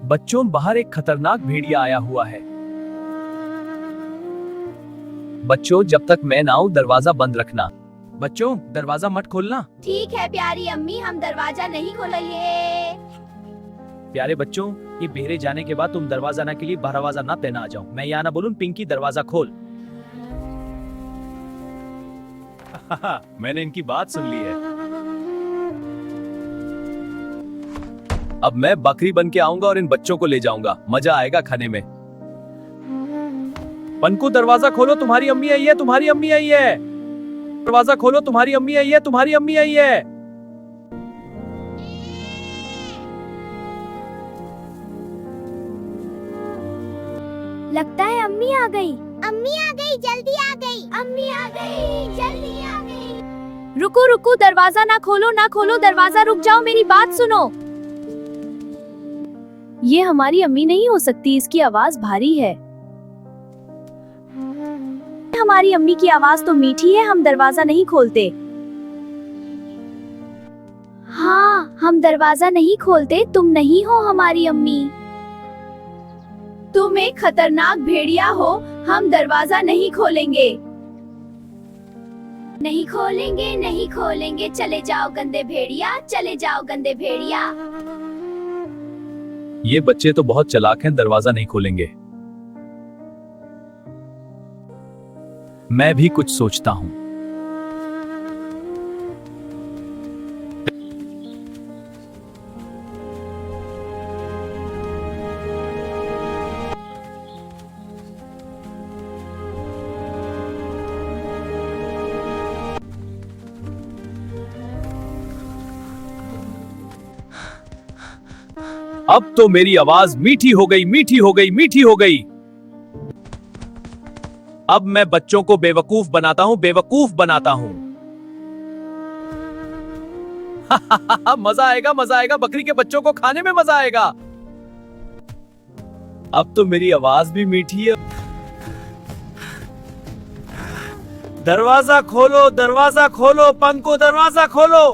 बच्चों, बाहर एक खतरनाक भेड़िया आया हुआ है। बच्चों, जब तक मैं ना आऊं दरवाजा बंद रखना। बच्चों, दरवाजा मत खोलना। ठीक है प्यारी अम्मी, हम दरवाजा नहीं खोलेंगे। प्यारे बच्चों, ये बेरे जाने के बाद तुम दरवाजा ना के लिए दरवाजा ना तेना आ जाओ। मैं यहाँ ना बोलूं पिंकी दरवाजा खोल। मैंने इनकी बात सुन ली है। अब मैं बकरी बन के आऊंगा और इन बच्चों को ले जाऊंगा। मजा आएगा खाने में। पनकू, दरवाजा खोलो, तुम्हारी अम्मी आई है, तुम्हारी अम्मी आई है। दरवाजा खोलो, तुम्हारी अम्मी आई है, तुम्हारी अम्मी आई है। लगता है अम्मी आ गई। अम्मी आ गई, जल्दी आ गई। अम्मी आ गई, जल्दी आ गई। रुको रुको, दरवाजा ना खोलो, ना खोलो दरवाजा, रुक जाओ, मेरी बात सुनो। ये हमारी अम्मी नहीं हो सकती, इसकी आवाज भारी है। हमारी अम्मी की आवाज तो मीठी है, हम दरवाजा नहीं खोलते। हाँ, हम दरवाजा नहीं खोलते, तुम नहीं हो हमारी अम्मी। तुम एक खतरनाक भेड़िया हो, हम दरवाजा नहीं खोलेंगे। नहीं खोलेंगे, नहीं खोलेंगे, चले जाओ गंदे भेड़िया, चले जाओ गंदे भेड़िया। ये बच्चे तो बहुत चालाक हैं, दरवाजा नहीं खोलेंगे। मैं भी कुछ सोचता हूं। अब तो मेरी आवाज मीठी हो गई, मीठी हो गई, मीठी हो गई। अब मैं बच्चों को बेवकूफ बनाता हूं, बेवकूफ बनाता हूं। मजा आएगा, मजा आएगा, बकरी के बच्चों को खाने में मजा आएगा। अब तो मेरी आवाज भी मीठी है। दरवाजा खोलो, दरवाजा खोलो, पंकु दरवाजा खोलो।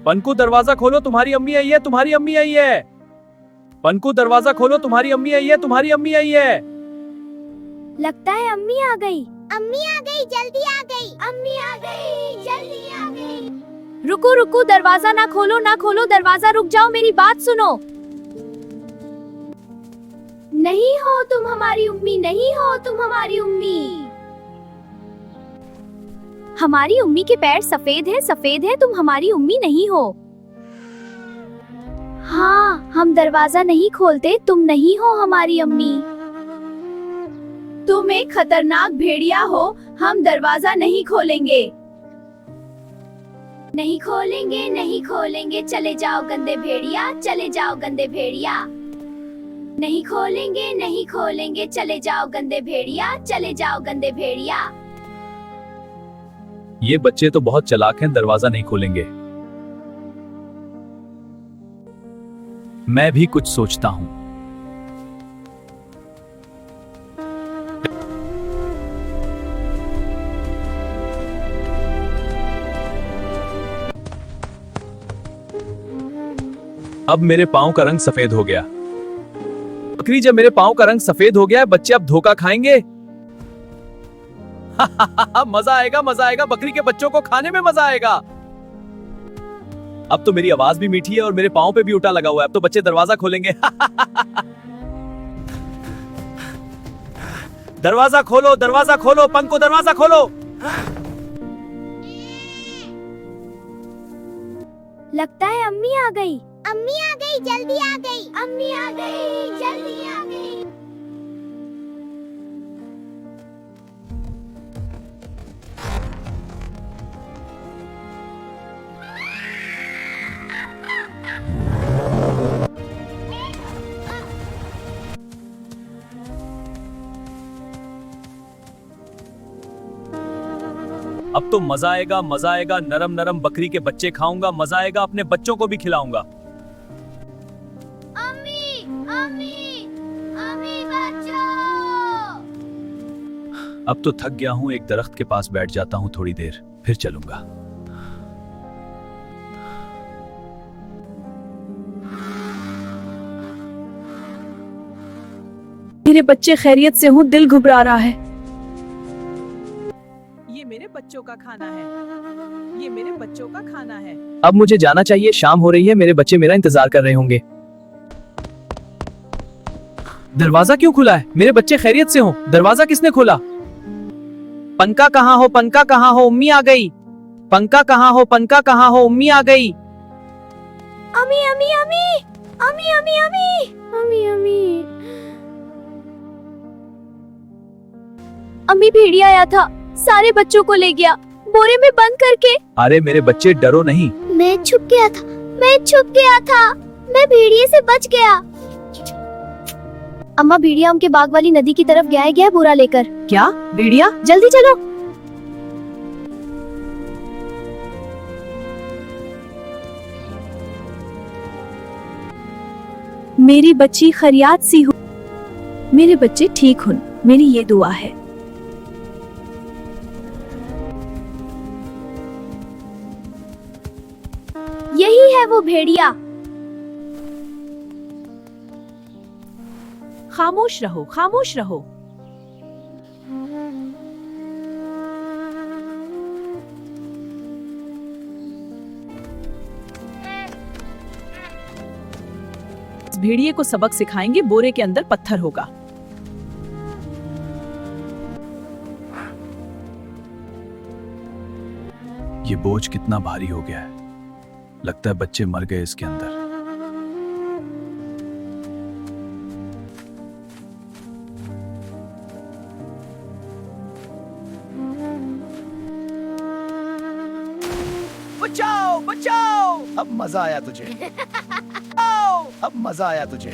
पंकु, दरवाजा खोलो, तुम्हारी अम्मी आई है, तुम्हारी अम्मी आई है। पंकु, दरवाजा खोलो, तुम्हारी अम्मी आई है, तुम्हारी अम्मी आई है। लगता है अम्मी आ गई। अम्मी आ गई, जल्दी आ गई। अम्मी आ गई, जल्दी आ गई। रुको रुको, दरवाजा ना खोलो, ना खोलो दरवाजा, रुक जाओ, मेरी बात सुनो। नहीं हो तुम हमारी उम्मी, नहीं हो तुम हमारी उम्मी। हमारी उम्मी के पैर सफेद है, सफेद है, तुम हमारी उम्मी नहीं हो। हाँ, हम दरवाजा नहीं खोलते, तुम नहीं हो हमारी अम्मी। तुम एक खतरनाक भेड़िया हो, हम दरवाजा नहीं खोलेंगे। नहीं खोलेंगे, नहीं खोलेंगे, चले जाओ गंदे भेड़िया, चले जाओ गंदे भेड़िया। नहीं खोलेंगे, नहीं खोलेंगे, चले जाओ गंदे भेड़िया, चले जाओ गंदे भेड़िया। ये बच्चे तो बहुत चालाक हैं, दरवाजा नहीं खोलेंगे। मैं भी कुछ सोचता हूं। अब मेरे पांव का रंग सफेद हो गया। बकरी, जब मेरे पांव का रंग सफेद हो गया है, बच्चे अब धोखा खाएंगे। मजा आएगा, मजा आएगा, बकरी के बच्चों को खाने में मजा आएगा। अब तो मेरी आवाज भी मीठी है और मेरे पांव पे भी उल्टा लगा हुआ है। अब तो बच्चे दरवाजा खोलेंगे। दरवाजा खोलो, दरवाजा खोलो, पंकु दरवाजा खोलो। लगता है अम्मी आ गई। अम्मी आ गई, जल्दी आ गई। अम्मी आ गई, जल्दी आ गई। अब तो मजा आएगा, मजा आएगा, नरम नरम बकरी के बच्चे खाऊंगा, मजा आएगा, अपने बच्चों को भी खिलाऊंगा। अम्मी, अम्मी, अम्मी बचाओ। अब तो थक गया हूं, एक दरख्त के पास बैठ जाता हूं थोड़ी देर, फिर चलूंगा। मेरे बच्चे खैरियत से हूँ, दिल घबरा रहा है। ये मेरे बच्चों का खाना है, ये मेरे बच्चों का खाना है। अब मुझे जाना चाहिए, शाम हो रही है, मेरे बच्चे मेरा इंतजार कर रहे होंगे। दरवाजा क्यों खुला है? मेरे बच्चे खैरियत से हो? दरवाजा किसने खोला? पंका कहाँ हो? पंका कहाँ हो? उम्मी आ गई। पंका कहाँ हो? पंका कहाँ हो? उम्मी आ गई। अम्मी अम्मी अम्मी अम्मी अम्मी अम्मी अम्मी अम्मी अम्मी भेड़िया आया था, सारे बच्चों को ले गया बोरे में बंद करके। अरे मेरे बच्चे डरो नहीं। मैं छुप गया था, मैं छुप गया था, मैं भेड़िए से बच गया। अम्मा भेड़िया उनके बाग वाली नदी की तरफ गया है बोरा लेकर। क्या भेड़िया? जल्दी चलो। मेरी बच्ची खैरियत सी हो, मेरे बच्चे ठीक हो, मेरी ये दुआ है। यही है वो भेड़िया। खामोश रहो, खामोश रहो। इस भेड़िए को सबक सिखाएंगे, बोरे के अंदर पत्थर होगा। ये बोझ कितना भारी हो गया है, लगता है बच्चे मर गए इसके अंदर। बचाओ बचाओ, अब मजा आया तुझे। अब मजा आया तुझे।